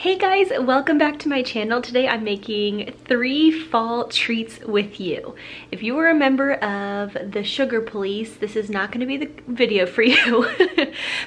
Hey guys, welcome back to my channel. Today I'm making 3 fall treats with you. If you were a member of the Sugar Police, this is not going to be the video for you.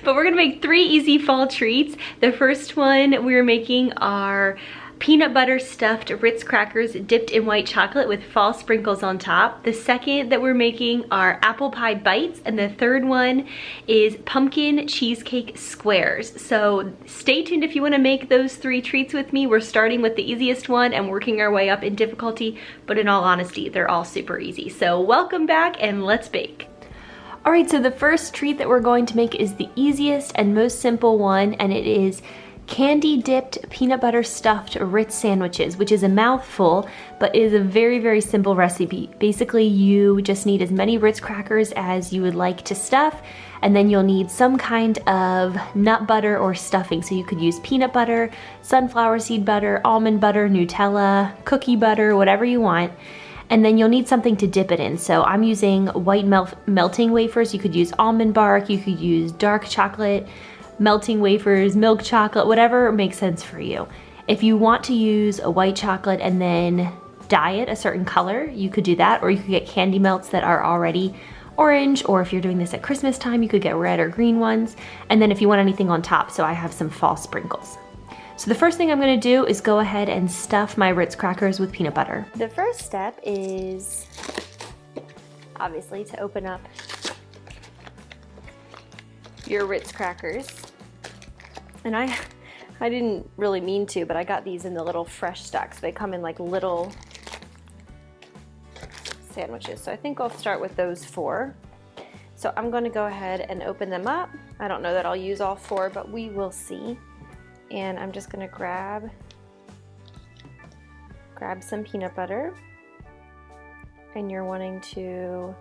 But we're going to make 3 easy fall treats. The first one we're making are peanut butter stuffed Ritz crackers dipped in white chocolate with fall sprinkles on top. The second that we're making are apple pie bites, and the third one is pumpkin cheesecake squares. So stay tuned if you want to make those 3 treats with me. We're starting with the easiest one and working our way up in difficulty, but in all honesty, they're all super easy. So welcome back and let's bake. All right, so the first treat that we're going to make is the easiest and most simple one, and it is candy dipped peanut butter stuffed Ritz sandwiches, which is a mouthful, but is a very, very simple recipe. Basically, you just need as many Ritz crackers as you would like to stuff, and then you'll need some kind of nut butter or stuffing. So you could use peanut butter, sunflower seed butter, almond butter, Nutella, cookie butter, whatever you want. And then you'll need something to dip it in. So I'm using white melting wafers. You could use almond bark, you could use dark chocolate, melting wafers, milk chocolate, whatever makes sense for you. If you want to use a white chocolate and then dye it a certain color, you could do that, or you could get candy melts that are already orange, or if you're doing this at Christmas time, you could get red or green ones. And then if you want anything on top, so I have some fall sprinkles. So the first thing I'm gonna do is go ahead and stuff my Ritz crackers with peanut butter. The first step is obviously to open up your Ritz crackers. And I didn't really mean to, but I got these in the little fresh stacks. They come in like little sandwiches. So I think I'll start with those 4. So I'm going to go ahead and open them up. I don't know that I'll use all 4, but we will see. And I'm just going to grab some peanut butter. And you're wanting to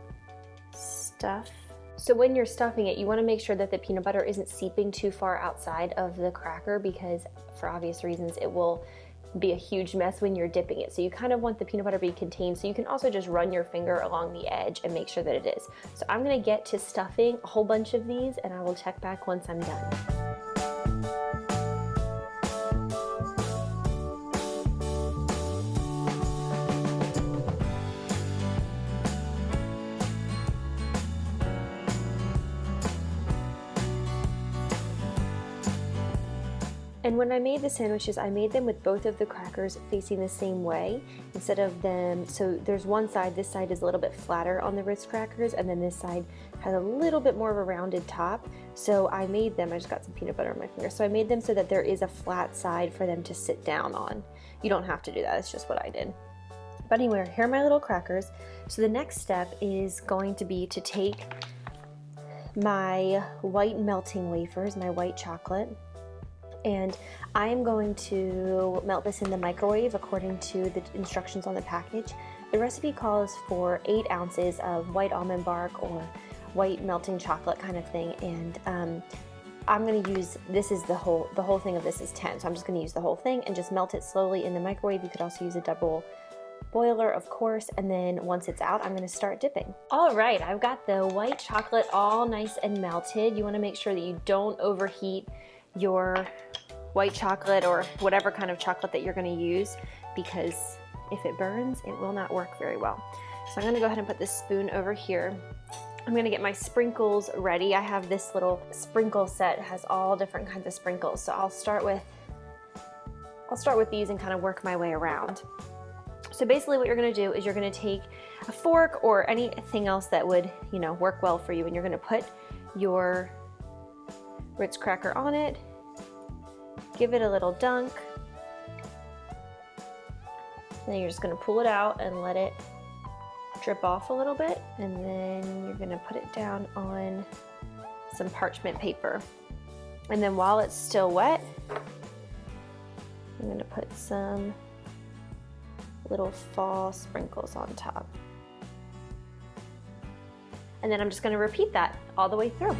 stuff. So when you're stuffing it, you want to make sure that the peanut butter isn't seeping too far outside of the cracker, because for obvious reasons it will be a huge mess when you're dipping it. So you kind of want the peanut butter to be contained, so you can also just run your finger along the edge and make sure that it is. So I'm going to get to stuffing a whole bunch of these, and I will check back once I'm done. And when I made the sandwiches, I made them with both of the crackers facing the same way instead of them. So there's one side, this side is a little bit flatter on the Ritz crackers, and then this side has a little bit more of a rounded top. So I made them, I just got some peanut butter on my finger. So I made them so that there is a flat side for them to sit down on. You don't have to do that, it's just what I did. But anyway, here are my little crackers. So the next step is going to be to take my white melting wafers, my white chocolate, and I am going to melt this in the microwave according to the instructions on the package. The recipe calls for 8 ounces of white almond bark or white melting chocolate kind of thing, and I'm going to use, this is the whole thing of this is 10, so I'm just going to use the whole thing and just melt it slowly in the microwave. You could also use a double boiler, of course, and then once it's out, I'm going to start dipping. All right, I've got the white chocolate all nice and melted. You want to make sure that you don't overheat your white chocolate or whatever kind of chocolate that you're going to use, because if it burns, it will not work very well. So I'm going to go ahead and put this spoon over here. I'm going to get my sprinkles ready. I have this little sprinkle set, it has all different kinds of sprinkles. So I'll start with these and kind of work my way around. So basically what you're going to do is you're going to take a fork or anything else that would, work well for you, and you're going to put your Ritz cracker on it. Give it a little dunk. Then you're just going to pull it out and let it drip off a little bit. And then you're going to put it down on some parchment paper. And then while it's still wet, I'm going to put some little fall sprinkles on top. And then I'm just going to repeat that all the way through.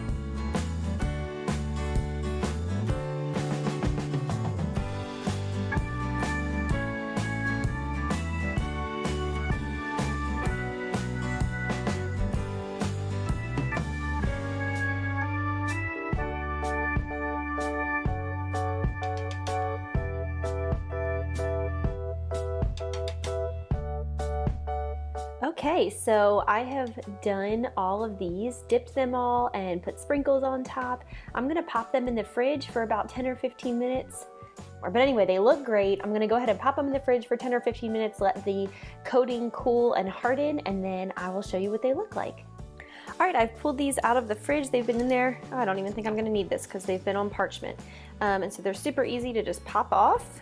Okay, so I have done all of these, dipped them all and put sprinkles on top. I'm gonna pop them in the fridge for about 10 or 15 minutes. But anyway, they look great. I'm gonna go ahead and pop them in the fridge for 10 or 15 minutes, let the coating cool and harden, and then I will show you what they look like. All right, I've pulled these out of the fridge. They've been in there. Oh, I don't even think I'm gonna need this because they've been on parchment. And so they're super easy to just pop off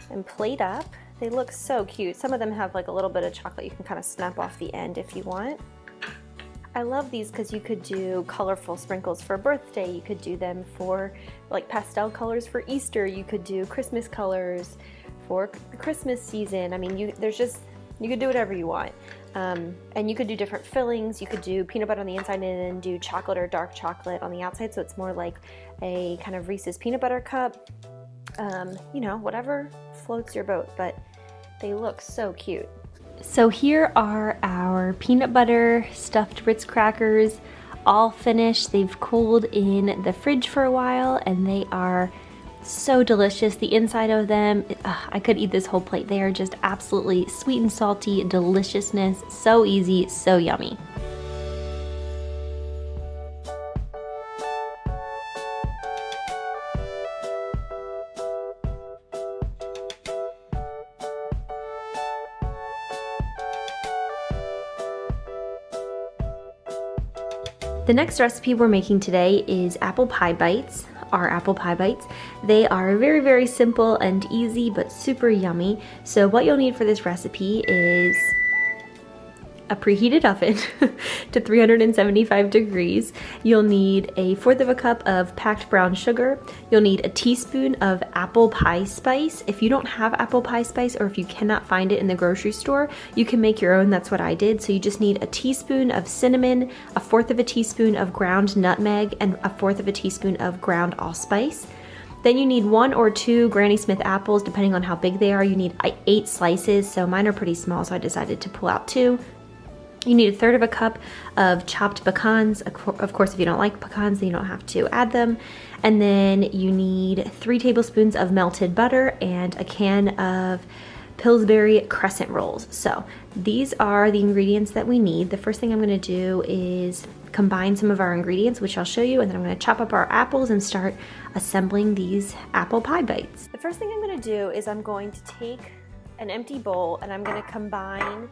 and plate up. They look so cute. Some of them have like a little bit of chocolate. You can kind of snap off the end if you want. I love these because you could do colorful sprinkles for a birthday. You could do them for like pastel colors for Easter. You could do Christmas colors for the Christmas season. I mean, you could do whatever you want. And you could do different fillings. You could do peanut butter on the inside and then do chocolate or dark chocolate on the outside. So it's more like a kind of Reese's peanut butter cup. You know, whatever floats your boat, but they look so cute. So here are our peanut butter stuffed Ritz crackers, all finished. They've cooled in the fridge for a while and they are so delicious. The inside of them, I could eat this whole plate. They are just absolutely sweet and salty deliciousness. So easy, so yummy. The next recipe we're making today is apple pie bites, our apple pie bites. They are very, very simple and easy, but super yummy. So what you'll need for this recipe is a preheated oven to 375 degrees. You'll need a 1/4 cup of packed brown sugar. You'll need a teaspoon of apple pie spice. If you don't have apple pie spice or if you cannot find it in the grocery store, you can make your own. That's what I did. So you just need a teaspoon of cinnamon, a 1/4 teaspoon of ground nutmeg, and a 1/4 teaspoon of ground allspice. Then you need 1 or 2 Granny Smith apples, depending on how big they are. You need 8 slices, so mine are pretty small, so I decided to pull out 2. You need 1/3 cup of chopped pecans. Of course, if you don't like pecans, then you don't have to add them. And then you need 3 tablespoons of melted butter and a can of Pillsbury crescent rolls. So these are the ingredients that we need. The first thing I'm gonna do is combine some of our ingredients, which I'll show you, and then I'm gonna chop up our apples and start assembling these apple pie bites. The first thing I'm gonna do is I'm going to take an empty bowl and I'm gonna combine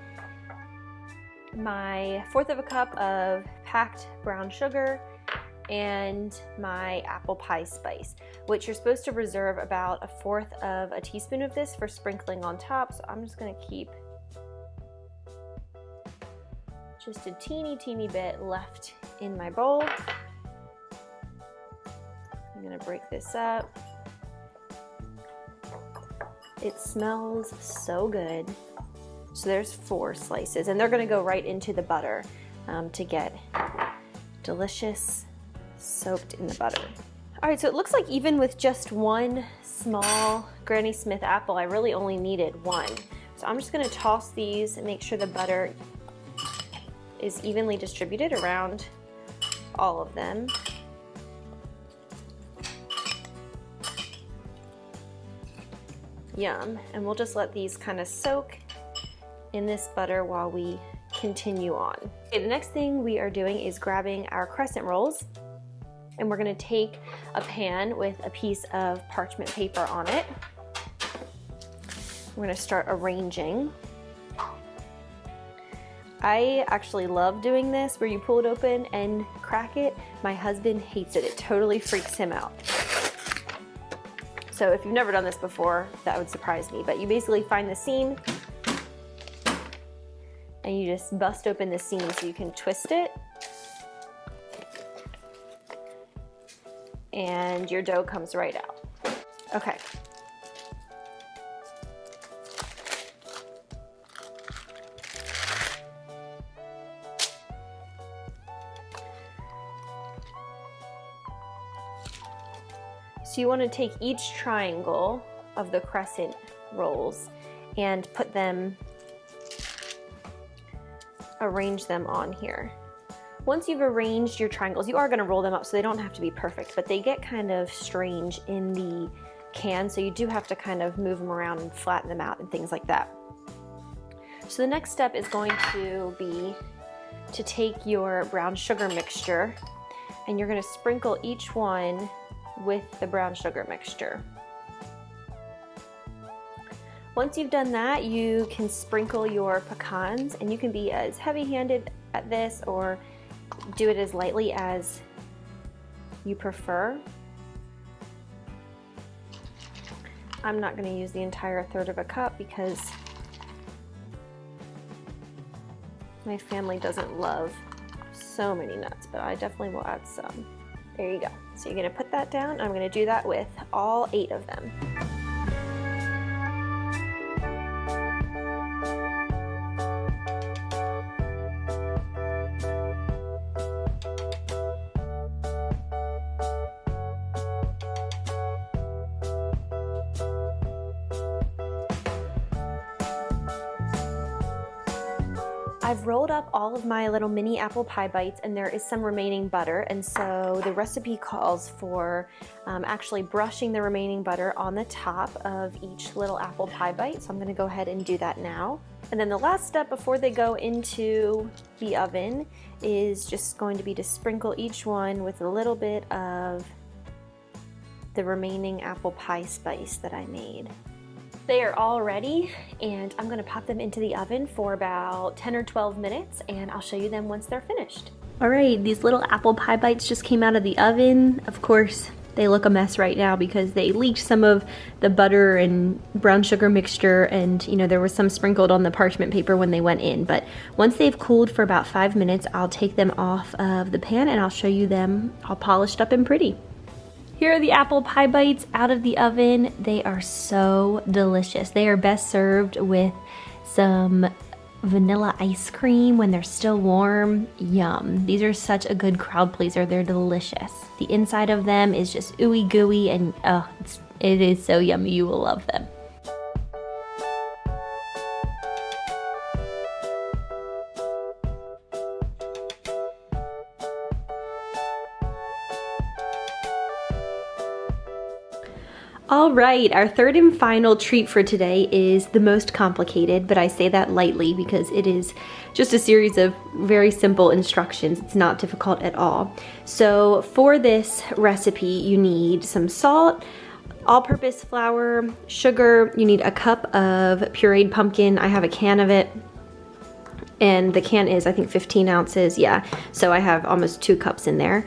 my 1/4 cup of packed brown sugar and my apple pie spice, which you're supposed to reserve about a 1/4 teaspoon of this for sprinkling on top. So I'm just gonna keep just a teeny bit left in my bowl. I'm gonna break this up. It smells so good. So there's 4 slices and they're gonna go right into the butter to get delicious, soaked in the butter. All right, so it looks like even with just 1 small Granny Smith apple, I really only needed 1. So I'm just gonna toss these and make sure the butter is evenly distributed around all of them. Yum, and we'll just let these kind of soak in this butter while we continue on. Okay, the next thing we are doing is grabbing our crescent rolls, and we're gonna take a pan with a piece of parchment paper on it. We're gonna start arranging. I actually love doing this where you pull it open and crack it. My husband hates it. It totally freaks him out. So if you've never done this before, that would surprise me, but you basically find the seam and you just bust open the seam so you can twist it. And your dough comes right out. Okay. So you want to take each triangle of the crescent rolls and put them, arrange them on here. Once you've arranged your triangles, you are going to roll them up so they don't have to be perfect, but they get kind of strange in the can, so you do have to kind of move them around and flatten them out and things like that. So the next step is going to be to take your brown sugar mixture and you're going to sprinkle each one with the brown sugar mixture. Once you've done that, you can sprinkle your pecans, and you can be as heavy-handed at this or do it as lightly as you prefer. I'm not going to use the entire 1/3 of a cup because my family doesn't love so many nuts, but I definitely will add some. There you go. So you're going to put that down. I'm going to do that with all 8 of them. I've rolled up all of my little mini apple pie bites, and there is some remaining butter, and so the recipe calls for actually brushing the remaining butter on the top of each little apple pie bite. So I'm going to go ahead and do that now. And then the last step before they go into the oven is just going to be to sprinkle each one with a little bit of the remaining apple pie spice that I made. They are all ready, and I'm gonna pop them into the oven for about 10 or 12 minutes, and I'll show you them once they're finished. All right, these little apple pie bites just came out of the oven. Of course, they look a mess right now because they leaked some of the butter and brown sugar mixture, and you know, there was some sprinkled on the parchment paper when they went in. But once they've cooled for about 5 minutes, I'll take them off of the pan and I'll show you them all polished up and pretty. Here are the apple pie bites out of the oven. They are so delicious. They are best served with some vanilla ice cream when they're still warm. Yum. These are such a good crowd pleaser. They're delicious. The inside of them is just ooey gooey, and it is so yummy. You will love them. All right, our third and final treat for today is the most complicated, but I say that lightly because it is just a series of very simple instructions. It's not difficult at all. So for this recipe, you need some salt, all-purpose flour, sugar. You need a cup of pureed pumpkin. I have a can of it, and the can is, I think, 15 ounces. Yeah, so I have almost 2 cups in there.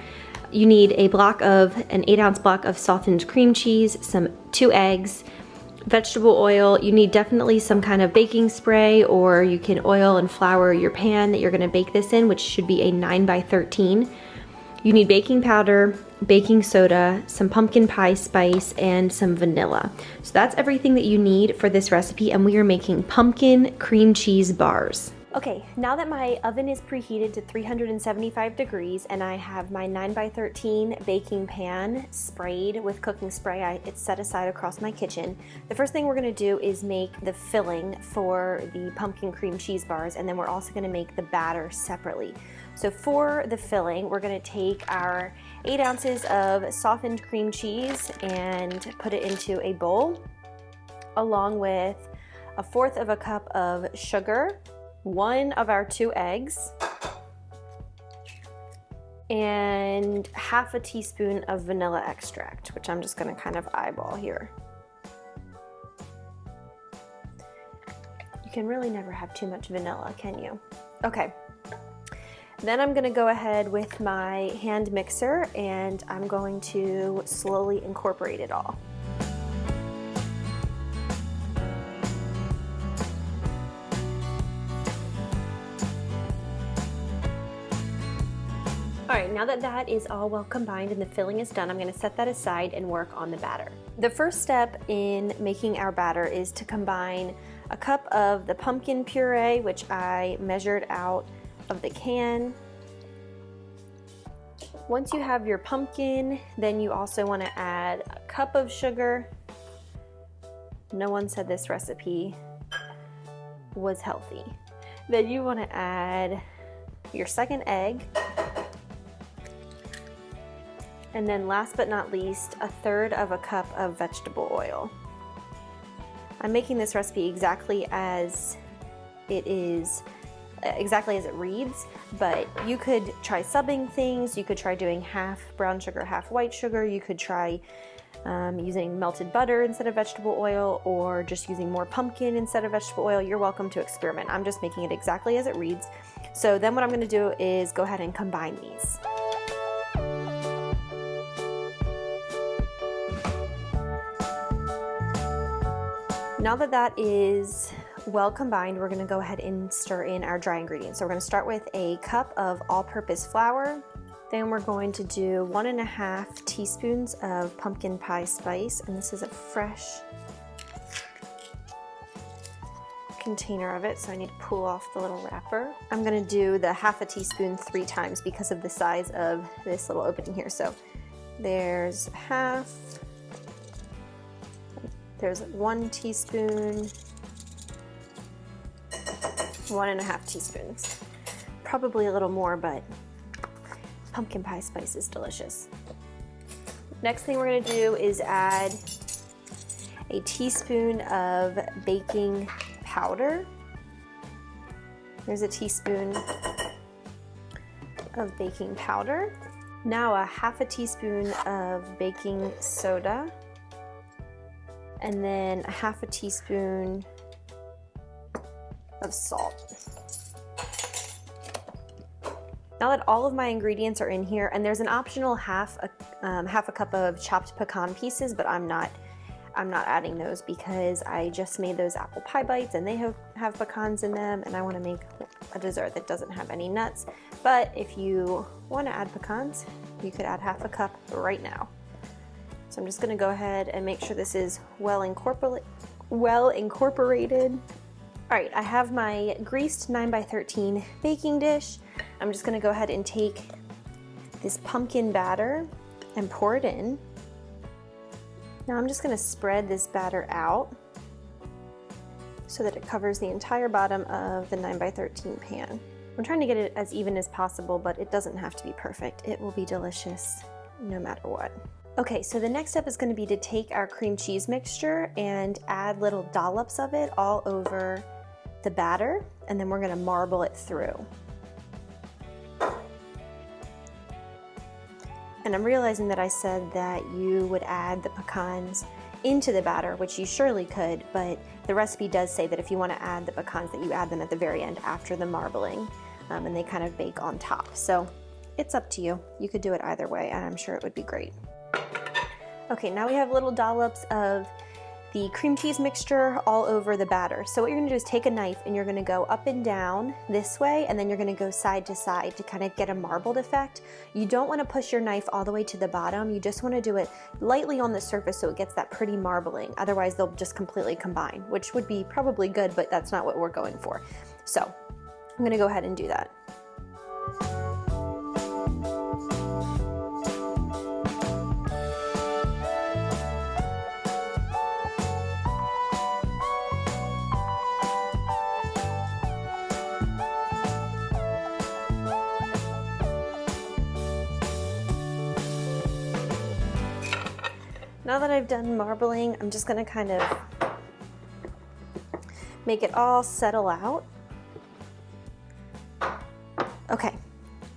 You need an 8-ounce block of softened cream cheese, 2 eggs, vegetable oil. You need definitely some kind of baking spray, or you can oil and flour your pan that you're gonna bake this in, which should be a 9x13. You need baking powder, baking soda, some pumpkin pie spice, and some vanilla. So that's everything that you need for this recipe, and we are making pumpkin cream cheese bars. Okay, now that my oven is preheated to 375 degrees and I have my 9x13 baking pan sprayed with cooking spray, it's set aside across my kitchen. The first thing we're gonna do is make the filling for the pumpkin cream cheese bars, and then we're also gonna make the batter separately. So for the filling, we're gonna take our 8 ounces of softened cream cheese and put it into a bowl, along with 1/4 of a cup of sugar, 1 of our 2 eggs, and 1/2 teaspoon of vanilla extract, which I'm just gonna kind of eyeball here. You can really never have too much vanilla, can you? Okay. Then I'm gonna go ahead with my hand mixer, and I'm going to slowly incorporate it all. All right, now that that is all well combined and the filling is done, I'm gonna set that aside and work on the batter. The first step in making our batter is to combine a cup of the pumpkin puree, which I measured out of the can. Once you have your pumpkin, then you also wanna add a cup of sugar. No one said this recipe was healthy. Then you wanna add your second egg. And then last but not least, 1/3 of a cup of vegetable oil. I'm making this recipe exactly as it is exactly as it reads, but you could try subbing things. You could try doing half brown sugar, half white sugar. You could try using melted butter instead of vegetable oil, or just using more pumpkin instead of vegetable oil. You're welcome to experiment. I'm just making it exactly as it reads. So then what I'm going to do is go ahead and combine these. Now that that is well combined, we're going to go ahead and stir in our dry ingredients. So we're going to start with a cup of all-purpose flour. Then we're going to do 1.5 teaspoons of pumpkin pie spice, and this is a fresh container of it, so I need to pull off the little wrapper. I'm going to do the 1/2 teaspoon 3 times because of the size of this little opening here. So there's half. There's 1 teaspoon, 1.5 teaspoons. Probably a little more, but pumpkin pie spice is delicious. Next thing we're going to do is add a teaspoon of baking powder. There's a teaspoon of baking powder. Now a 1/2 teaspoon of baking soda. And then a 1/2 teaspoon of salt. Now that all of my ingredients are in here, and there's an optional half a cup of chopped pecan pieces, but I'm not adding those because I just made those apple pie bites and they have pecans in them, and I want to make a dessert that doesn't have any nuts. But if you want to add pecans, you could add 1/2 cup right now. So I'm just going to go ahead and make sure this is well incorporated. All right, I have my greased 9x13 baking dish. I'm just going to go ahead and take this pumpkin batter and pour it in. Now I'm just going to spread this batter out so that it covers the entire bottom of the 9x13 pan. I'm trying to get it as even as possible, but it doesn't have to be perfect. It will be delicious no matter what. Okay, so the next step is going to be to take our cream cheese mixture and add little dollops of it all over the batter, and then we're going to marble it through. And I'm realizing that I said that you would add the pecans into the batter, which you surely could, but the recipe does say that if you want to add the pecans, that you add them at the very end after the marbling, and they kind of bake on top. So it's up to you. You could do it either way, and I'm sure it would be great. Okay, now we have little dollops of the cream cheese mixture all over the batter. So what you're gonna do is take a knife and you're gonna go up and down this way, and then you're gonna go side to side to kind of get a marbled effect. You don't wanna push your knife all the way to the bottom. You just wanna do it lightly on the surface so it gets that pretty marbling. Otherwise they'll just completely combine, which would be probably good, but that's not what we're going for. So I'm gonna go ahead and do that. Now that I've done marbling, I'm just gonna kind of make it all settle out. Okay,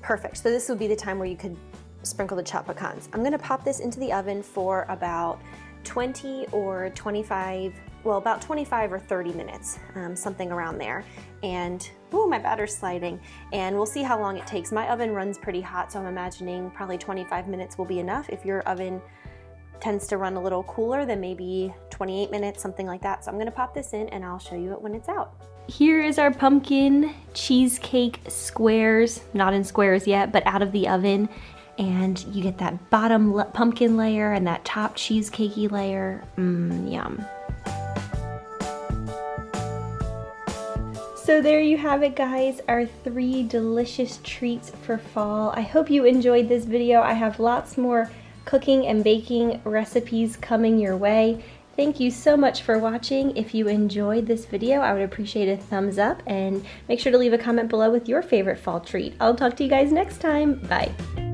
perfect. So this would be the time where you could sprinkle the chopped pecans. I'm gonna pop this into the oven for about 20 or 25, well, about 25 or 30 minutes, something around there. And, ooh, my batter's sliding. And we'll see how long it takes. My oven runs pretty hot, so I'm imagining probably 25 minutes will be enough. If your oven tends to run a little cooler, then maybe 28 minutes, something like that. So I'm gonna pop this in and I'll show you it when it's out. Here is our pumpkin cheesecake squares, not in squares yet, but out of the oven. And you get that bottom pumpkin layer and that top cheesecakey layer. Yum. So there you have it, guys, our 3 delicious treats for fall. I hope you enjoyed this video. I have lots more cooking and baking recipes coming your way. Thank you so much for watching. If you enjoyed this video, I would appreciate a thumbs up, and make sure to leave a comment below with your favorite fall treat. I'll talk to you guys next time. Bye.